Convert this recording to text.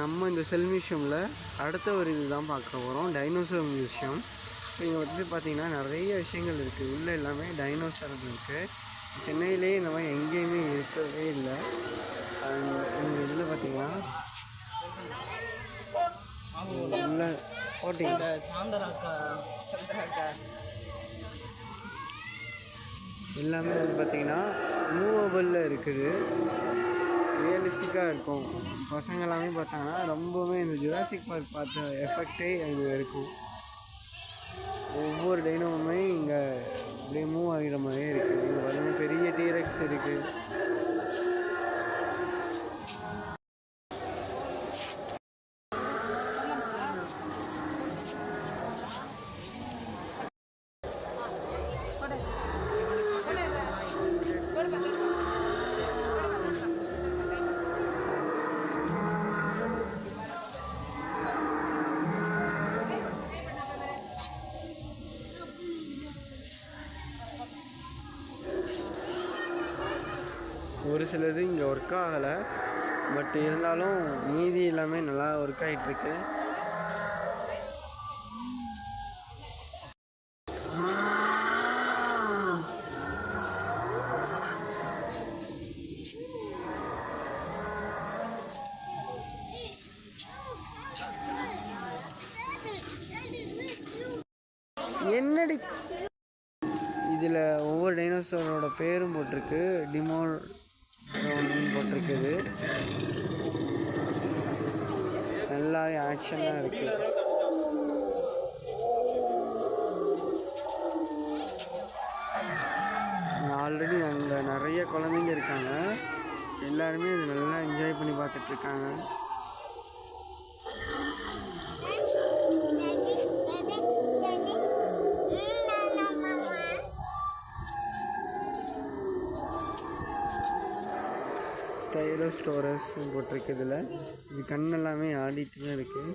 நம்ம இந்த செல் மியூசியமில் அடுத்த ஒரு இது தான் பார்க்க போகிறோம், டைனோசர் மியூசியம். ஸோ இங்கே வந்து பார்த்திங்கன்னா நிறைய விஷயங்கள் இருக்குது. உள்ளே எல்லாமே டைனோசர் இருக்குது. சென்னையிலே இந்த மாதிரி எங்கேயுமே இருக்கவே இல்லை. இந்த இதில் பார்த்திங்கன்னா உள்ள போட்டிங்க எல்லாமே வந்து பார்த்திங்கன்னா மூவபிளில் இருக்குது. ரியலிஸ்டிக்காக இருக்கும். பசங்க எல்லாமே பார்த்தாங்கன்னா ரொம்பவுமே இந்த ஜுராசிக் பார்க் பார்த்த எஃபெக்டே அங்கே இருக்கும். ஒவ்வொரு டைனோவுமே இங்கே அப்படியே மூவ் ஆகிற மாதிரியே இருக்குது. இங்கே பார்த்தீங்கன்னா பெரிய டீரெக்ஸ் இருக்குது. ஒரு சிலது இங்கே ஒர்க் ஆகலை, பட் இருந்தாலும் மீதி எல்லாமே நல்லா ஒர்க் ஆகிட்டுருக்கு. என்னடி இதில் ஒவ்வொரு டைனோசரோட பேரும் போட்டிருக்கு. போட்டிருக்குது. நல்லா ஆக்ஷனாக இருக்குது. ஆல்ரெடி அங்கே நிறைய குழந்தைங்க இருக்காங்க. எல்லாருமே இது நல்லா என்ஜாய் பண்ணி பார்த்துட்ருக்காங்க. ஸ்டைலோஸ்டோரஸ் போட்டிருக்கு. இதில் இது கண்ணெல்லாமே ஆடிட்டு தான் இருக்குது.